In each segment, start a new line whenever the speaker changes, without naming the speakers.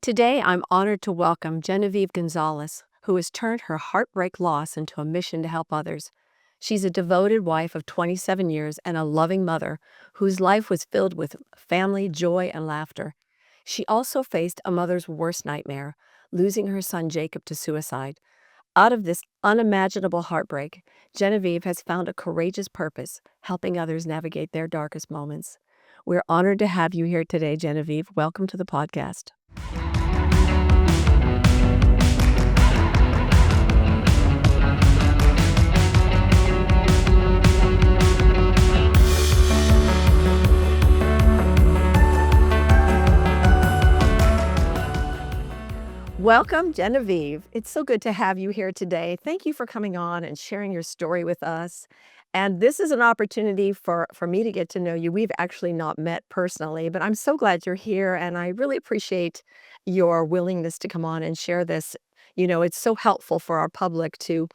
Today, I'm honored to welcome Genevieve Gonzales, who has turned her heartbreak loss into a mission to help others. She's a devoted wife of 27 years and a loving mother whose life was filled with family, joy, and laughter. She also faced a mother's worst nightmare, losing her son Jacob to suicide. Out of this unimaginable heartbreak, Genevieve has found a courageous purpose, helping others navigate their darkest moments. We're honored to have you here today, Genevieve. Welcome to the podcast. Welcome, Genevieve. It's so good to have you here today. Thank you for coming on and sharing your story with us. And this is an opportunity for me to get to know you. We've actually not met personally, but I'm so glad you're here. And I really appreciate your willingness to come on and share this. It's so helpful for our public to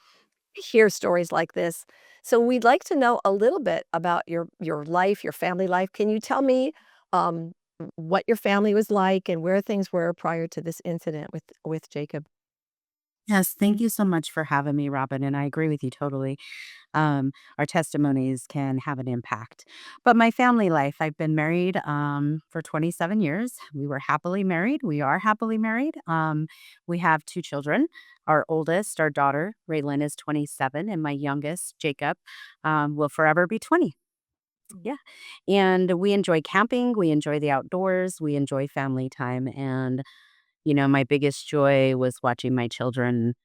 hear stories like this. So we'd like to know a little bit about your life, your family life. Can you tell me um, what your family was like and where things were prior to this incident with Jacob?
Yes, thank you so much for having me, Robin. And I agree with you totally. Our testimonies can have an impact. But my family life, I've been married for 27 years. We were happily married. We are happily married. We have two children. Our oldest, our daughter, Raylan, is 27, and my youngest, Jacob, will forever be 20. Yeah. And we enjoy camping. We enjoy the outdoors. We enjoy family time. And my biggest joy was watching my children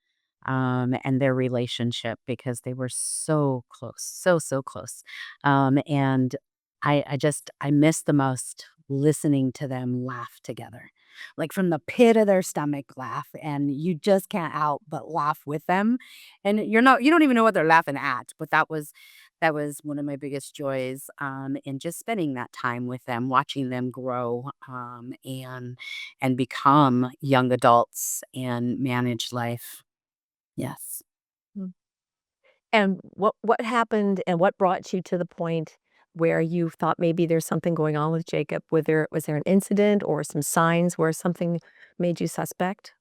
and their relationship because they were so close, so close. And I miss the most listening to them laugh together, like from the pit of their stomach laugh, and you just can't help but laugh with them. And you don't even know what they're laughing at, but that was one of my biggest joys in just spending that time with them, watching them grow and become young adults and manage life. Yes.
Mm. And what happened and what brought you to the point where you thought maybe there's something going on with Jacob? Was there an incident or some signs where something made you suspect?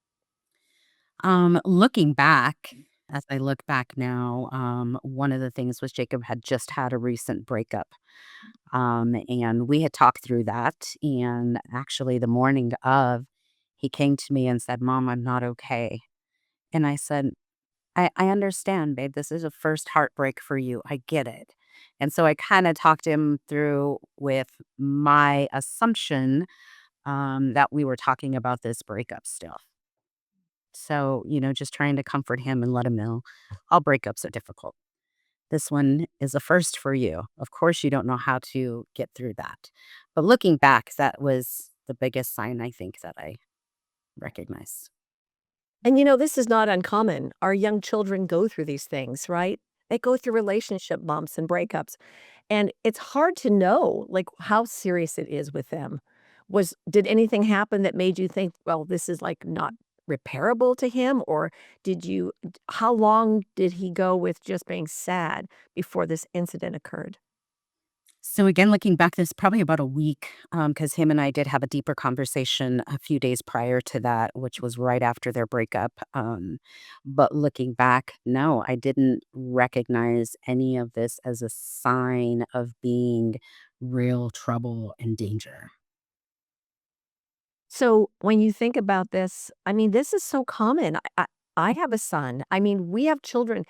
Looking back, as I look back now, one of the things was Jacob had just had a recent breakup. And we had talked through that. And actually, the morning of, he came to me and said, "Mom, I'm not okay." And I said, I understand, babe. This is a first heartbreak for you. I get it. And so I kind of talked him through with my assumption that we were talking about this breakup still. So, just trying to comfort him and let him know all breakups are difficult. This one is a first for you. Of course, you don't know how to get through that. But looking back, that was the biggest sign I think that I recognized.
And this is not uncommon. Our young children go through these things, right? They go through relationship bumps and breakups. And it's hard to know, like, how serious it is with them. Did anything happen that made you think, well, this is like not repairable to him? Or how long did he go with just being sad before this incident occurred?
So again, looking back, this probably about a week, because him and I did have a deeper conversation a few days prior to that, which was right after their breakup. But looking back, no, I didn't recognize any of this as a sign of being real trouble and danger.
So when you think about this, I mean, this is so common. I have a son. I mean, we have children.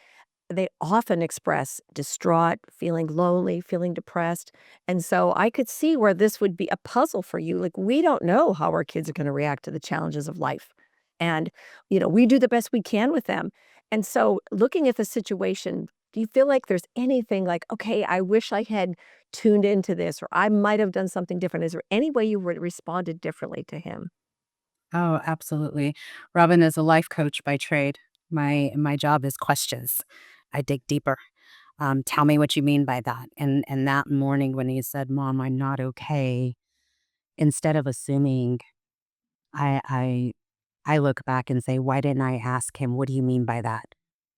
They often express distraught, feeling lonely, feeling depressed. And so I could see where this would be a puzzle for you. Like, we don't know how our kids are going to react to the challenges of life. And, we do the best we can with them. And so, looking at the situation, do you feel like there's anything like, okay, I wish I had tuned into this, or I might have done something different? Is there any way you would have responded differently to him?
Oh, absolutely. Robin is a life coach by trade. My job is questions. I dig deeper. Tell me what you mean by that. And that morning when he said, "Mom, I'm not okay," instead of assuming, I I I look back and say, why didn't I ask him, what do you mean by that?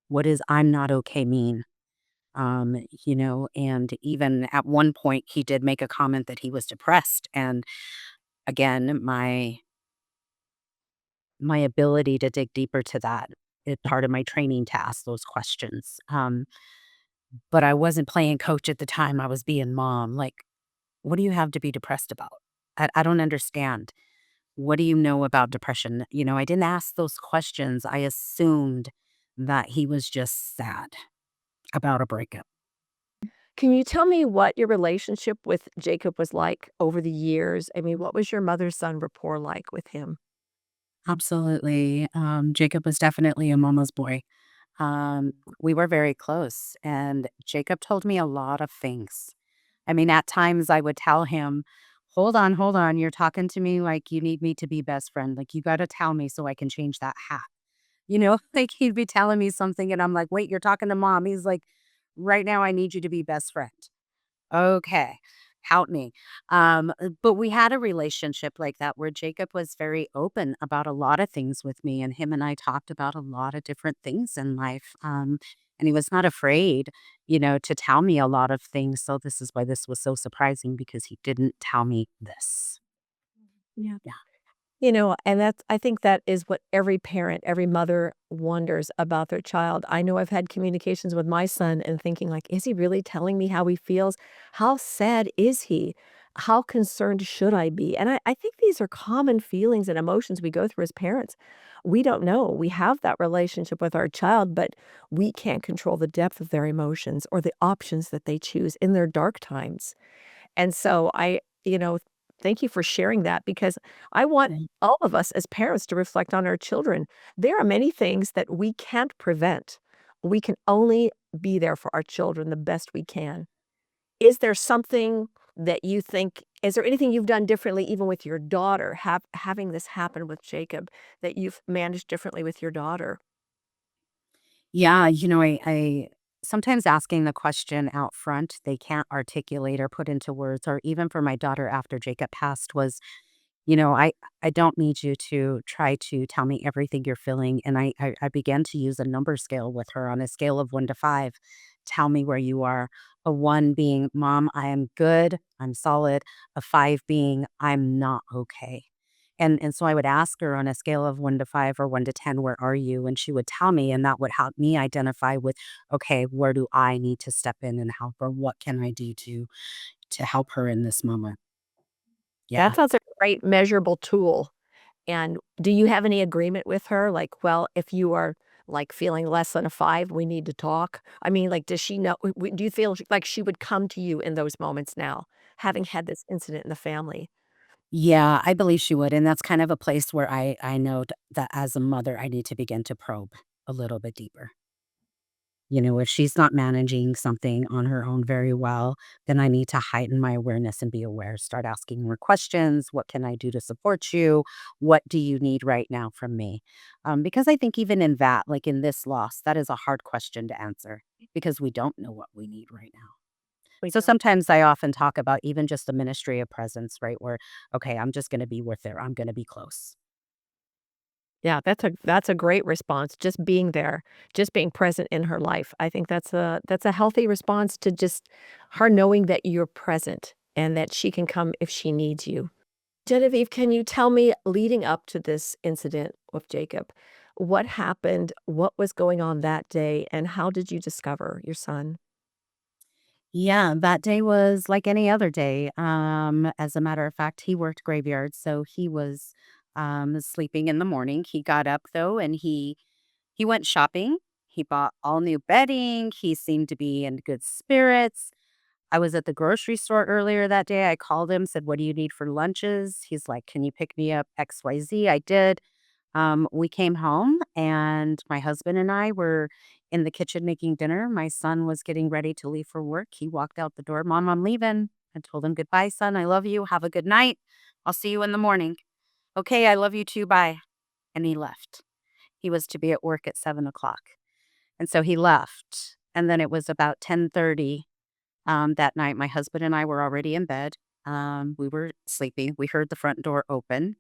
What does I'm not okay mean? And even at one point he did make a comment that he was depressed. And again, my ability to dig deeper to that. It's part of my training to ask those questions. But I wasn't playing coach at the time. I was being mom. Like, what do you have to be depressed about? I don't understand. What do you know about depression? I didn't ask those questions. I assumed that he was just sad about a breakup.
Can you tell me what your relationship with Jacob was like over the years? I mean, what was your mother-son rapport like with him?
Absolutely. Jacob was definitely a mama's boy. Um, we were very close, and Jacob told me a lot of things. I mean, at times I would tell him, hold on. You're talking to me like you need me to be best friend. Like, you got to tell me so I can change that hat. Like he'd be telling me something, and I'm like, wait, you're talking to mom. He's like, right now, I need you to be best friend. Okay, help me. But we had a relationship like that where Jacob was very open about a lot of things with me, and him and I talked about a lot of different things in life. And he was not afraid, to tell me a lot of things. So this is why this was so surprising because he didn't tell me this.
Yeah.
Yeah.
And that's I think that is what every parent, every mother wonders about their child. I know I've had communications with my son and thinking like, "Is he really telling me how he feels? How sad is he? How concerned should I be?" And I think these are common feelings and emotions we go through as parents. We don't know. We have that relationship with our child, but we can't control the depth of their emotions or the options that they choose in their dark times. And so thank you for sharing that because I want
Right.
all of us as parents to reflect on our children. There are many things that we can't prevent. We can only be there for our children the best we can. Is there something that you think is there anything you've done differently even with your daughter, having this happen with Jacob that you've managed differently with your daughter?
Yeah, I sometimes asking the question out front, they can't articulate or put into words, or even for my daughter after Jacob passed was, I don't need you to try to tell me everything you're feeling. And I began to use a number scale with her on a scale of 1 to 5. Tell me where you are. A 1 being, Mom, I am good, I'm solid. A 5 being, I'm not okay. And so I would ask her on a scale of 1 to 5 or 1 to 10, where are you? And she would tell me, and that would help me identify with, okay, where do I need to step in and help her? What can I do to help her in this moment?
That
Yeah.
sounds like a great measurable tool. And do you have any agreement with her? Like, well, if you are like feeling less than a 5, we need to talk. I mean, like, does she know? Do you feel like she would come to you in those moments now, having had this incident in the family?
Yeah, I believe she would, and that's kind of a place where I know that as a mother, I need to begin to probe a little bit deeper. If she's not managing something on her own very well, then I need to heighten my awareness and be aware. Start asking more questions. What can I do to support you? What do you need right now from me? Because I think even in that, like in this loss, that is a hard question to answer because we don't know what we need right now.
We
So
don't.
sometimes I often talk about even just the ministry of presence, right? Where, okay, I'm just going to be with her. I'm going to be close.
Yeah, that's a great response. Just being there, just being present in her life. I think that's a healthy response to just her knowing that you're present and that she can come if she needs you. Genevieve, can you tell me leading up to this incident with Jacob, what happened? What was going on that day? And how did you discover your son?
Yeah, that day was like any other day. As a matter of fact, he worked graveyard, so he was sleeping in the morning. He got up though, and he went shopping. He bought all new bedding. He seemed to be in good spirits. I was at the grocery store earlier that day. I called him, said, "What do you need for lunches?" He's like, "Can you pick me up XYZ?" I did. We came home, and my husband and I were in the kitchen making dinner. My son was getting ready to leave for work. He walked out the door. "Mom, I'm leaving." I told him, "Goodbye, son. I love you. Have a good night. I'll see you in the morning." "Okay, I love you too. Bye." And he left. He was to be at work at 7 o'clock. And so he left. And then it was about 10:30 that night. My husband and I were already in bed. We were sleeping. We heard the front door open.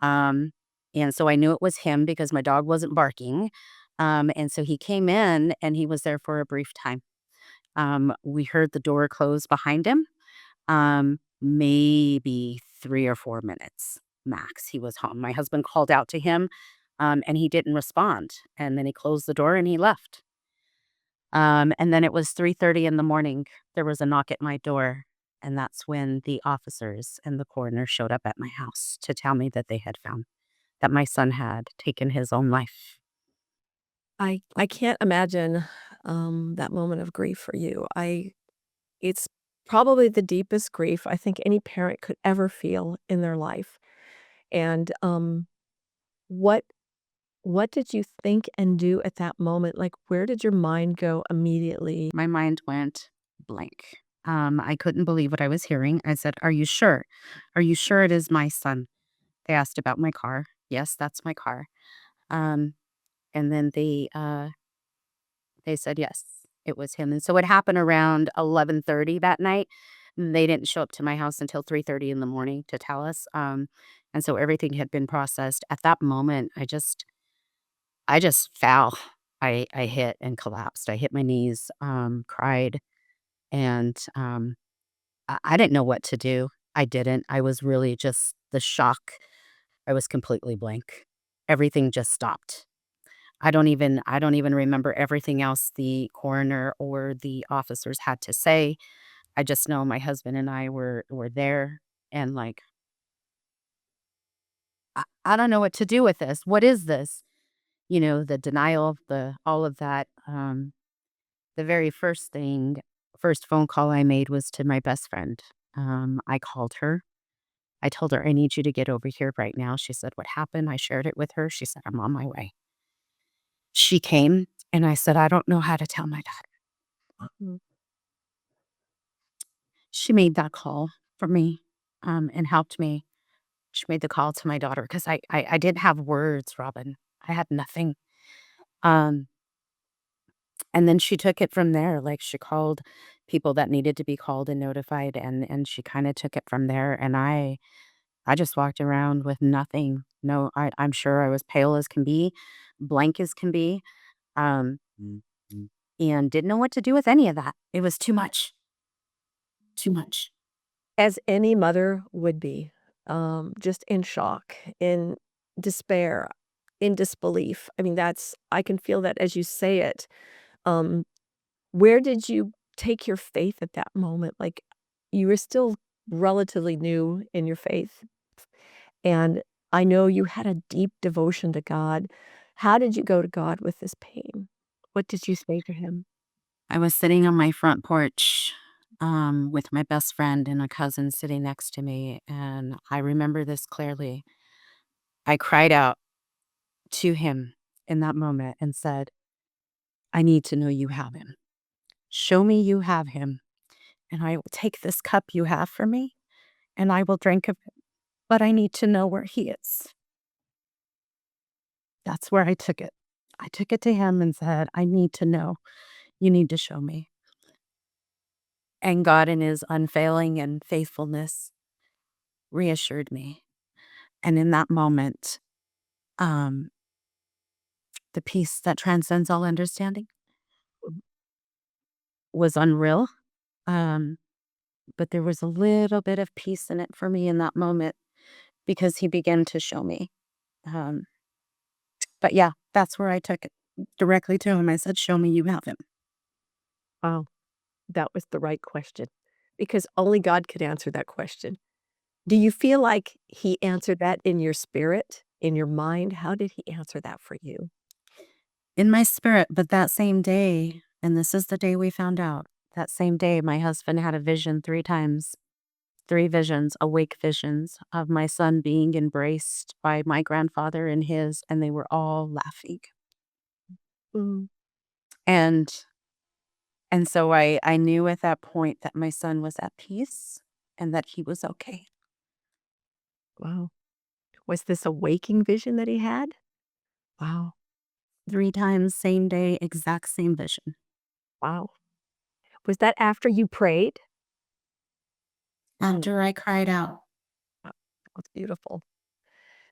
Um, and so I knew it was him because my dog wasn't barking. And so he came in and he was there for a brief time. We heard the door close behind him, maybe 3 or 4 minutes. max he was home. My husband called out to him, and he didn't respond, and then he closed the door and he left. And then it was 3:30 in the morning. There was a knock at my door, and that's when the officers and the coroner showed up at my house to tell me that they had found that my son had taken his own life.
I can't imagine, that moment of grief for you. I It's probably the deepest grief I think any parent could ever feel in their life, and, what what did you think and do at that moment? Like, where did your mind go immediately?
My mind went blank. I couldn't believe what I was hearing. I said, "Are you sure? Are you sure it is my son?" They asked about my car. Yes, that's my car. Um, and then they said, yes, it was him. And so it happened around 11:30 that night. They didn't show up to my house until 3:30 in the morning to tell us. And so everything had been processed. At that moment, I just fell. I hit and collapsed. I hit my knees, cried, and I didn't know what to do. I didn't. I was really just the shock. I was completely blank. Everything just stopped. I don't even remember everything else the coroner or the officers had to say. I just know my husband and I were there and like, I don't know what to do with this. What is this? The denial, the all of that. The very first phone call I made was to my best friend. I called her. I told her, I need you to get over here right now. She said, what happened? I shared it with her. She said, I'm on my way. She came and I said, I don't know how to tell my daughter.
Mm.
She made that call for me, and helped me. She made the call to my daughter because I didn't have words, Robin. I had nothing. Um, and then she took it from there. Like she called people that needed to be called and notified, and she kind of took it from there. And I just walked around with nothing. No, I'm sure I was pale as can be, blank as can be, um, and didn't know what to do with any of that. It was too much, too much.
As any mother would be, just in shock, in despair, in disbelief. I mean, that's I can feel that as you say it. Um, where did you take your faith at that moment? Like, you were still relatively new in your faith, and I know you had a deep devotion to God. How did you go to God with this pain? What did you say to him?
I was sitting on my front porch, with my best friend and a cousin sitting next to me, and I remember this clearly. I cried out to him in that moment and said, I need to know you have him. Show me you have him, and I will take this cup you have for me, and I will drink of it, but I need to know where he is. That's where I took it. I took it to him and said, I need to know. You need to show me. And God, in his unfailing and faithfulness, reassured me. And in that moment, um, the peace that transcends all understanding was unreal. Um, but there was a little bit of peace in it for me in that moment because he began to show me. Um, but yeah, that's where I took it directly to him. I said, show me you have him.
Wow, that was the right question, because only God could answer that question. Do you feel like he answered that in your spirit, in your mind? How did he answer that for you?
In my spirit, but that same day, and this is the day we found out, that same day, my husband had a vision 3 times, 3 visions, awake visions of my son being embraced by my grandfather and his, and they were all laughing.
Mm,
And and so I knew at that point that my son was at peace and that he was okay.
wow. Was this a waking vision that he had? Wow,
3 times, same day, exact same vision.
wow. Was that after you prayed?
After I cried out.
Wow, that's beautiful.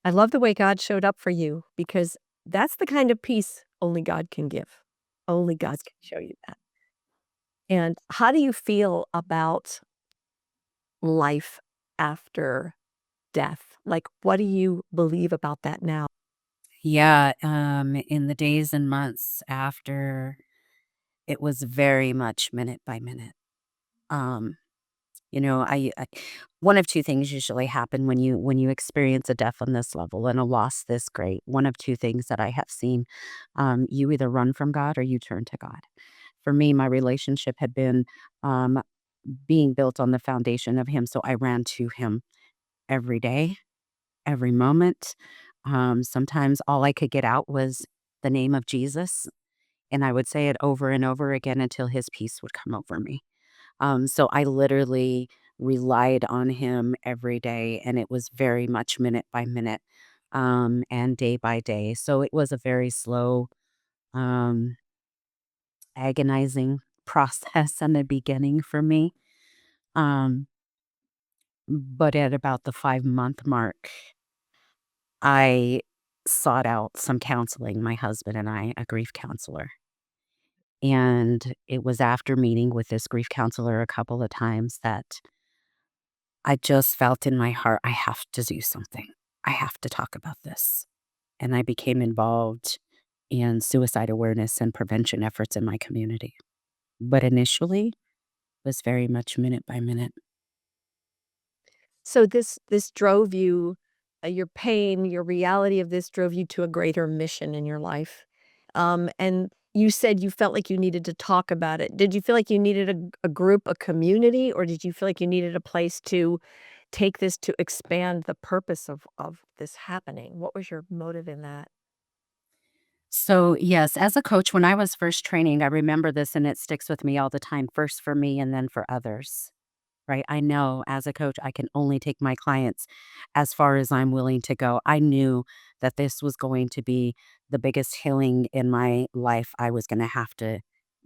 I love the way God showed up for you because that's the kind of peace only God can give. Only God can show you that. And how do you feel about life after death? Like, what do you believe about that now?
Yeah, in the days and months after, it was very much minute by minute. Um, I one of 2 things usually happen when you experience a death on this level and a loss this great. One of 2 things that I have seen, you either run from God or you turn to God. For me, my relationship had been, um, being built on the foundation of Him, so I ran to Him every day, every moment. Sometimes all I could get out was the name of Jesus, and I would say it over and over again until His peace would come over me. So I literally relied on him every day, and it was very much minute by minute, and day by day. So it was a very slow, um, agonizing process in the beginning for me. Um, but at about the 5-month mark, I sought out some counseling, my husband and I, a grief counselor. And it was after meeting with this grief counselor a couple of times that I just felt in my heart, I have to do something. I have to talk about this. And I became involved in suicide awareness and prevention efforts in my community. But initially, was very much minute by minute.
So this drove you, your pain, your reality of this drove you to a greater mission in your life. And you said you felt like you needed to talk about it. Did you feel like you needed a group, a community, or did you feel like you needed a place to take this to expand the purpose of this happening? What was your motive in that?
So, yes, as a coach, when I was first training, I remember this and it sticks with me all the time, first for me and then for others. Right? I know as a coach, I can only take my clients as far as I'm willing to go. I knew that this was going to be the biggest healing in my life. I was going to have to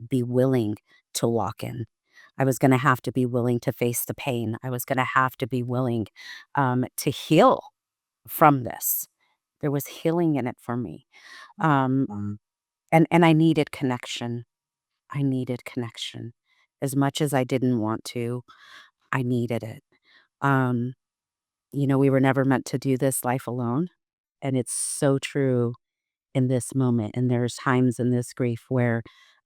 be willing to walk in. I was going to have to be willing to face the pain. I was going to have to be willing to heal from this. There was healing in it for me. And I needed connection. I needed connection. As much as I didn't want to, I needed it. Um, we were never meant to do this life alone, and it's so true in this moment, and there's times in this grief where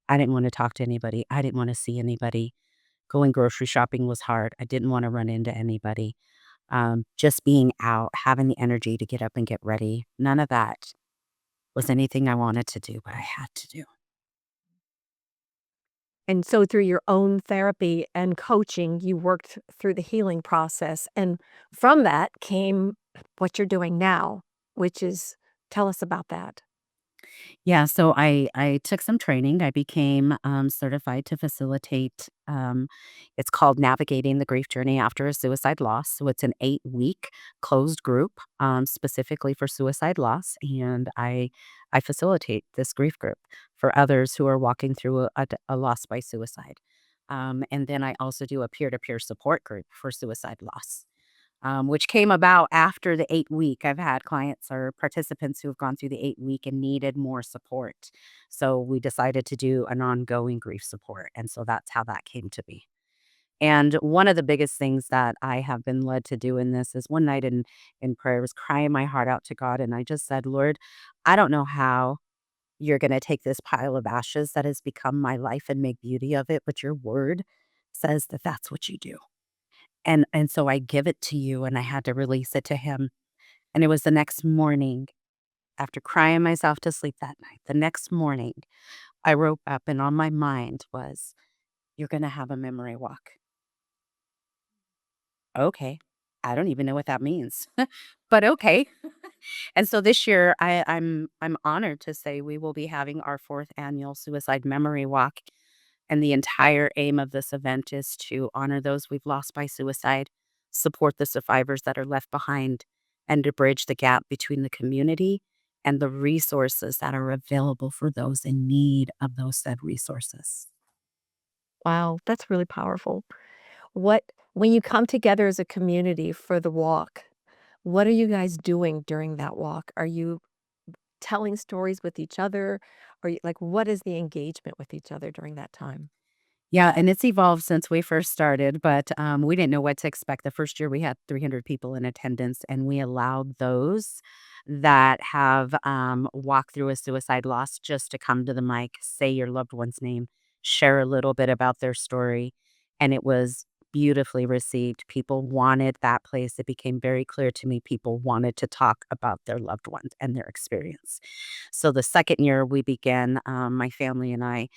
I didn't wanna talk to anybody, I didn't wanna see anybody. Going grocery shopping was hard, I didn't wanna run into anybody. Just being out, having the energy to get up and get ready, none of that was anything I wanted to do, but I had to do.
And so through your own therapy and coaching, you worked through the healing process. And from that came what you're doing now, which is tell us about that.
Yeah, so I took some training. I became certified to facilitate. It's called Navigating the Grief Journey After a Suicide Loss. So it's an 8-week closed group specifically for suicide loss, and I facilitate this grief group for others who are walking through a loss by suicide. And then I also do a peer to peer support group for suicide loss, which came about after the 8 week. I've had clients or participants who have gone through the 8 week and needed more support. So we decided to do an ongoing grief support. And so that's how that came to be. And one of the biggest things that I have been led to do in this is one night in prayer, I was crying my heart out to God. And I just said, Lord, I don't know how you're going to take this pile of ashes that has become my life and make beauty of it, but your word says that that's what you do. And so I give it to you, and I had to release it to him, and it was the next morning, after crying myself to sleep that night, the next morning, I woke up and on my mind was, "You're gonna have a memory walk." Okay. I don't even know what that means, but okay. And so this year, I'm honored to say we will be having our 4th annual suicide memory walk, and the entire aim of this event is to honor those we've lost by suicide, support the survivors that are left behind, and to bridge the gap between the community and the resources that are available for those in need of those said resources.
Wow, that's really powerful. What when you come together as a community for the walk, what are you guys doing during that walk? Are you telling stories with each other? Or like what is the engagement with each other during that time?
Yeah, and it's evolved since we first started, but, we didn't know what to expect. The first year, we had 300 people in attendance, and we allowed those that have, walked through a suicide loss just to come to the mic, say your loved one's name, share a little bit about their story, and it was beautifully received. People wanted that place. It became very clear to me people wanted to talk about their loved ones and their experience. So the second year we began, my family and I,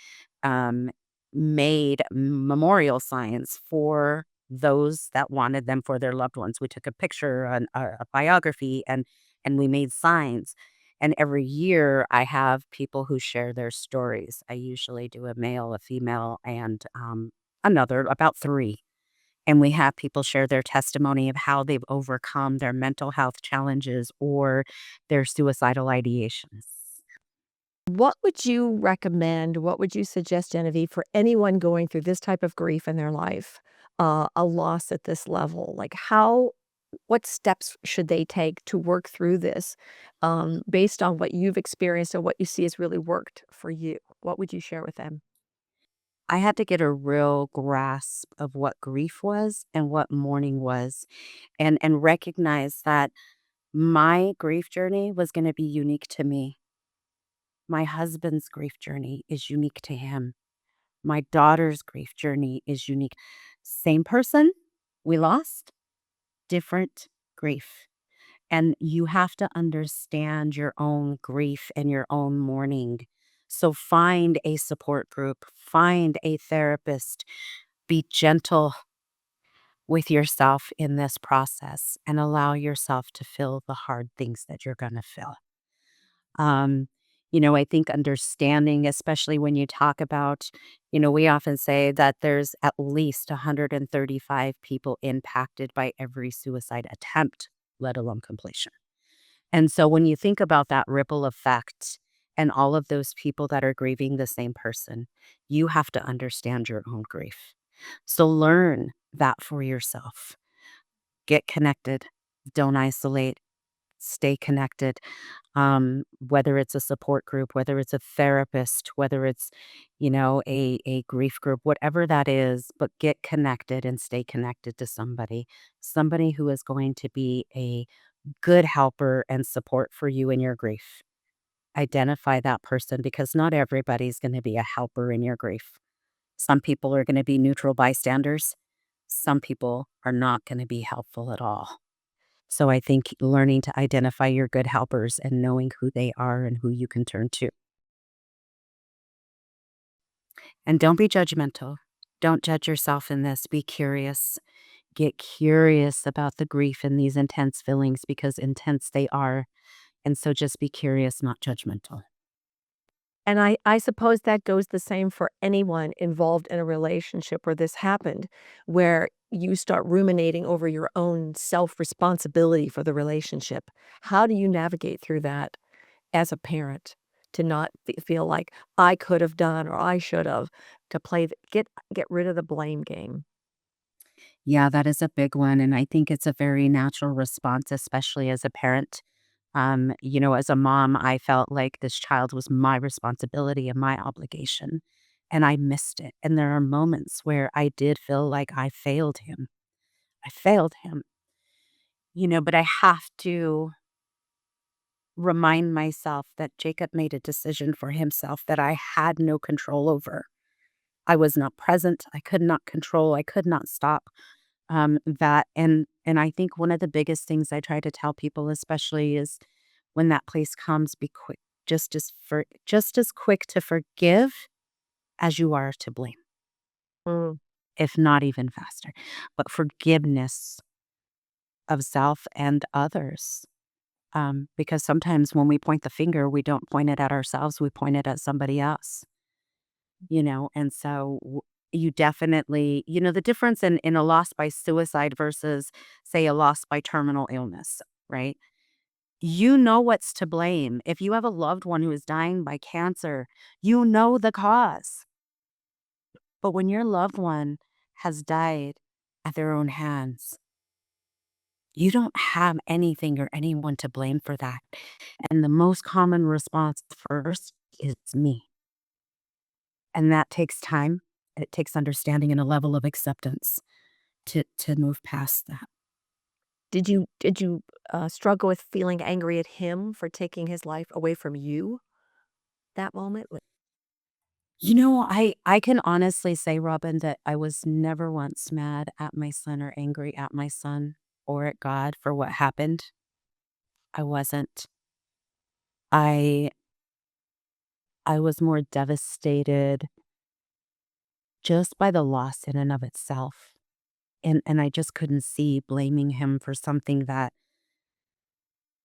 um, made memorial signs for those that wanted them for their loved ones. We took a picture, a biography, and we made signs. And every year, I have people who share their stories. I usually do a male, a female, and another, about three. And we have people share their testimony of how they've overcome their mental health challenges or their suicidal ideations.
What would you recommend, what would you suggest, Genevieve, for anyone going through this type of grief in their life, a loss at this level? Like, what steps should they take to work through this, based on what you've experienced and what you see has really worked for you? What would you share with them?
I had to get a real grasp of what grief was and what mourning was, and recognize that my grief journey was gonna be unique to me. My husband's grief journey is unique to him. My daughter's grief journey is unique. Same person we lost, different grief. And you have to understand your own grief and your own mourning. So find a support group, find a therapist, be gentle with yourself in this process and allow yourself to feel the hard things that you're going to feel. Um, I think understanding, especially when you talk about, we often say that there's at least 135 people impacted by every suicide attempt, let alone completion. And so when you think about that ripple effect and all of those people that are grieving the same person, you have to understand your own grief. So learn that for yourself. Get connected. Don't isolate. Stay connected. Whether it's a support group, whether it's a therapist, whether it's, a grief group, whatever that is, but get connected and stay connected to somebody who is going to be a good helper and support for you in your grief. Identify that person because not everybody's going to be a helper in your grief. Some people are going to be neutral bystanders. Some people are not going to be helpful at all. So I think learning to identify your good helpers and knowing who they are and who you can turn to. And don't be judgmental. Don't judge yourself in this. Be curious. Get curious about the grief and these intense feelings because intense they are. And so just be curious, not judgmental.
And I suppose that goes the same for anyone involved in a relationship where this happened, where you start ruminating over your own self-responsibility for the relationship. How do you navigate through that as a parent to not feel like I could have done or I should have, to play get rid of the blame game?
Yeah, that is a big one. And I think it's a very natural response, especially as a parent. As a mom, I felt like this child was my responsibility and my obligation, and I missed it. And there are moments where I did feel like I failed him. I failed him, but I have to remind myself that Jacob made a decision for himself that I had no control over. I was not present. I could not control. I could not stop. That and I think one of the biggest things I try to tell people especially is when that place comes, be quick, just as quick to forgive as you are to blame,
Mm.
if not even faster. But forgiveness of self and others. Because sometimes when we point the finger, we don't point it at ourselves, we point it at somebody else. And so you definitely, the difference in a loss by suicide versus, say, a loss by terminal illness, right? You know what's to blame. If you have a loved one who is dying by cancer, you know the cause. But when your loved one has died at their own hands, you don't have anything or anyone to blame for that. And the most common response first is me. And that takes time. it takes understanding and a level of acceptance to move past that.
Did you struggle with feeling angry at him for taking his life away from you that moment? Like,
I can honestly say, Robin, that I was never once mad at my son or angry at my son or at God for what happened. I wasn't. I I was more devastated just by the loss in and of itself. And I just couldn't see blaming him for something that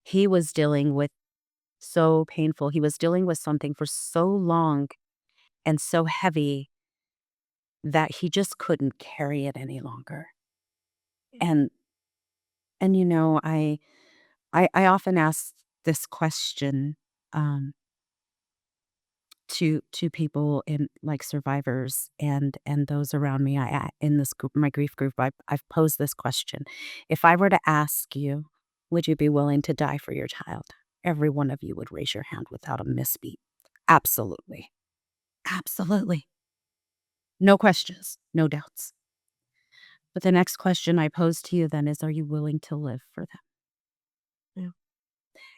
he was dealing with so painful. He was dealing with something for so long and so heavy that he just couldn't carry it any longer.
yeah,
And I often ask this question um to people in like survivors and those around me. I in this group, my grief group, I've posed this question. If I were to ask you, would you be willing to die for your child? Every one of you would raise your hand without a misbeat. Absolutely. Absolutely. No questions, no doubts. But the next question I pose to you then is, are you willing to live for them?
yeah,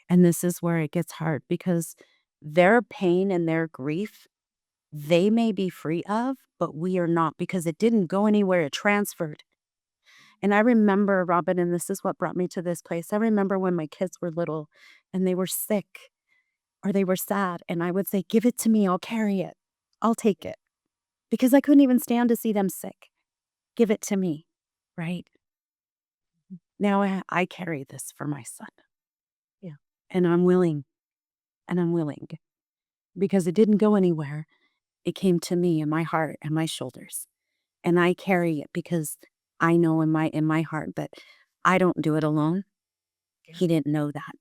And this is where it gets hard because their pain and their grief, they may be free of, but we are not because it didn't go anywhere, it transferred. And I remember, Robin, and this is what brought me to this place. I remember when my kids were little and they were sick or they were sad, and I would say, "Give it to me, I'll carry it. I'll take it." Because I couldn't even stand to see them sick. Give it to me, right? Now I carry this for my son,
yeah.
and I'm willing because it didn't go anywhere. It came to me in my heart and my shoulders. And I carry it because I know in my heart that I don't do it alone.
Yeah.
He didn't know that,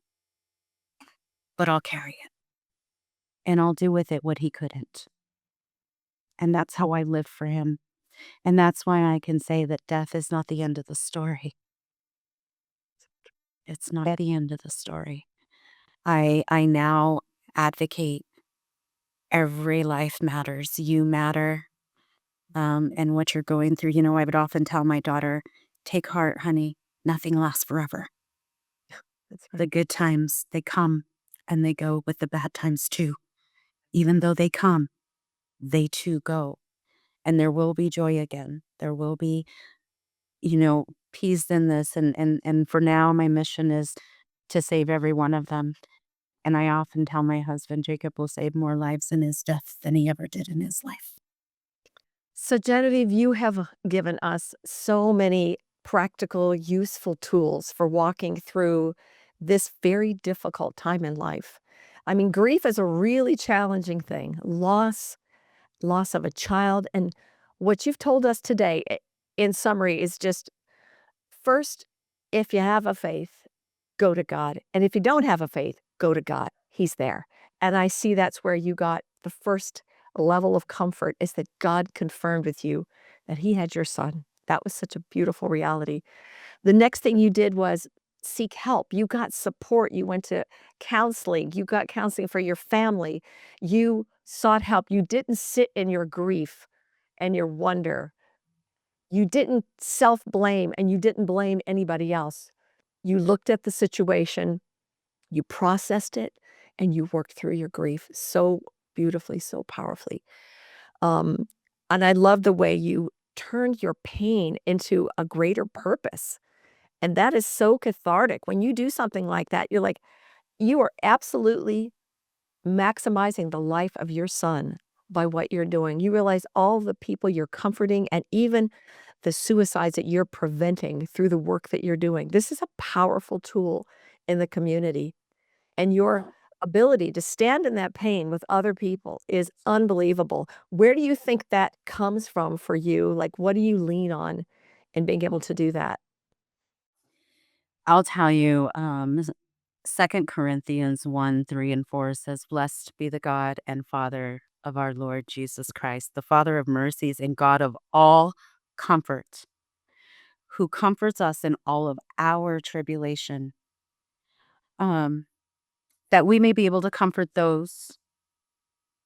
but I'll carry it and I'll do with it what he couldn't. And that's how I live for him. And that's why I can say that death is not the end of the story. It's not the end of the story. I now advocate every life matters. You matter. And what you're going through. I would often tell my daughter, take heart, honey. Nothing lasts forever.
That's
The
right.
good times, they come and they go, but the bad times too. Even though they come, they too go. And there will be joy again. There will be, peace in this. And for now, my mission is to save every one of them. And I often tell my husband, Jacob will save more lives in his death than he ever did in his life.
So, Genevieve, you have given us so many practical, useful tools for walking through this very difficult time in life. I mean, grief is a really challenging thing. Loss of a child, and what you've told us today, in summary, is just first, if you have a faith, go to God. And if you don't have a faith, go to God. He's there. And I see that's where you got the first level of comfort is that God confirmed with you that He had your son. That was such a beautiful reality. The next thing you did was seek help. You got support. You went to counseling. You got counseling for your family. You sought help. You didn't sit in your grief and your wonder. You didn't self blame and you didn't blame anybody else. You looked at the situation, you processed it, and you worked through your grief so beautifully, so powerfully. Um, and I love the way you turned your pain into a greater purpose. And that is so cathartic. When you do something like that, you're like, you are absolutely maximizing the life of your son by what you're doing. You realize all the people you're comforting and even the suicides that you're preventing through the work that you're doing. This is a powerful tool in the community. And your ability to stand in that pain with other people is unbelievable. Where do you think that comes from for you? Like, what do you lean on in being able to do that?
I'll tell you, 2 Corinthians 1:3 and 4 says, "Blessed be the God and Father of our Lord Jesus Christ, the Father of mercies and God of all comfort, who comforts us in all of our tribulation, um, that we may be able to comfort those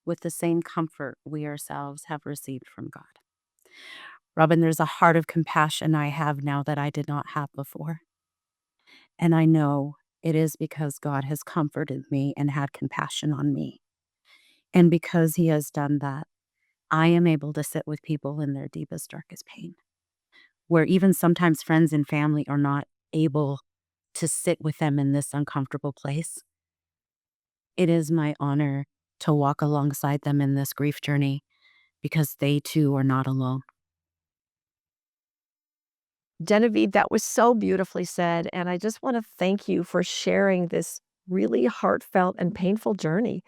with the same comfort we ourselves have received from God." Robin, there's a heart of compassion I have now that I did not have before. And I know it is because God has comforted me and had compassion on me. And because He has done that, I am able to sit with people in their deepest, darkest pain, where even sometimes friends and family are not able to sit with them in this uncomfortable place. It is my honor to walk alongside them in this grief journey because they too are not alone.
Genevieve, that was so beautifully said, and I just wanna thank you for sharing this really heartfelt and painful journey.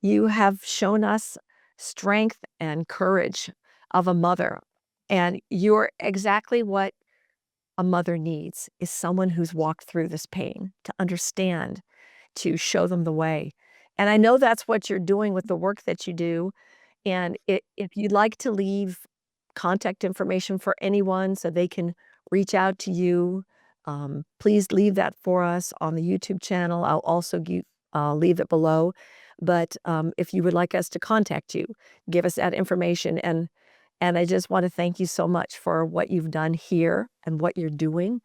You have shown us strength and courage of a mother, and you're exactly what a mother needs, is someone who's walked through this pain to understand, to show them the way, and I know that's what you're doing with the work that you do, and if you'd like to leave contact information for anyone so they can reach out to you, please leave that for us on the YouTube channel. I'll also leave it below. But if you would like us to contact you, give us that information. And I just want to thank you so much for what you've done here and what you're doing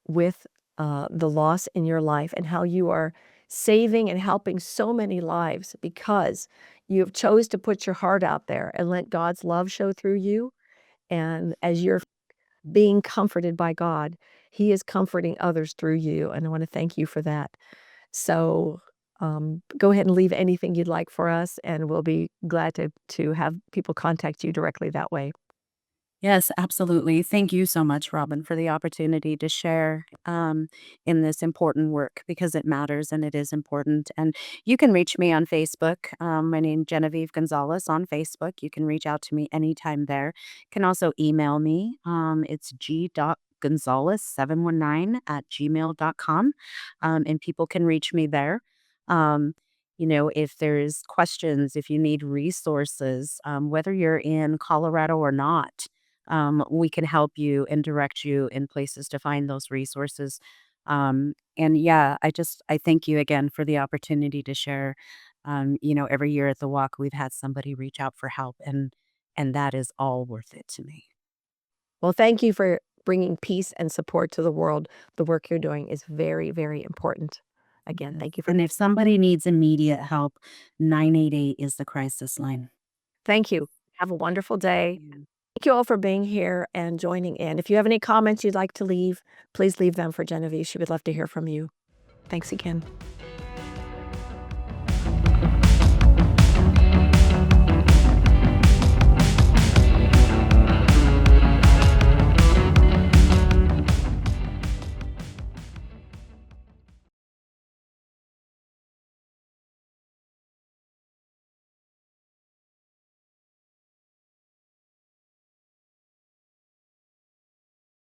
with the loss in your life and how you are saving and helping so many lives because you have chose to put your heart out there and let God's love show through you. And as you're being comforted by God, He is comforting others through you. And I want to thank you for that. So go ahead and leave anything you'd like for us, and we'll be glad to have people contact you directly that way.
Yes, absolutely. Thank you so much, Robin, for the opportunity to share in this important work because it matters and it is important. And you can reach me on Facebook. My name Genevieve Gonzales on Facebook. You can reach out to me anytime there. You can also email me. It's g.gonzales719 at gmail.com. And people can reach me there. Um, if there's questions, if you need resources, whether you're in Colorado or not, we can help you and direct you in places to find those resources. And yeah, I thank you again for the opportunity to share. Every year at the walk, we've had somebody reach out for help, and that is all worth it to me.
Well, thank you for bringing peace and support to the world. The work you're doing is very, very important. Again,
Yes.
thank you for
And if somebody needs immediate help, 988 is the crisis line.
thank you. Have a wonderful day.
Yeah.
Thank you all for being here and joining in. If you have any comments you'd like to leave, please leave them for Genevieve. She would love to hear from you. Thanks again.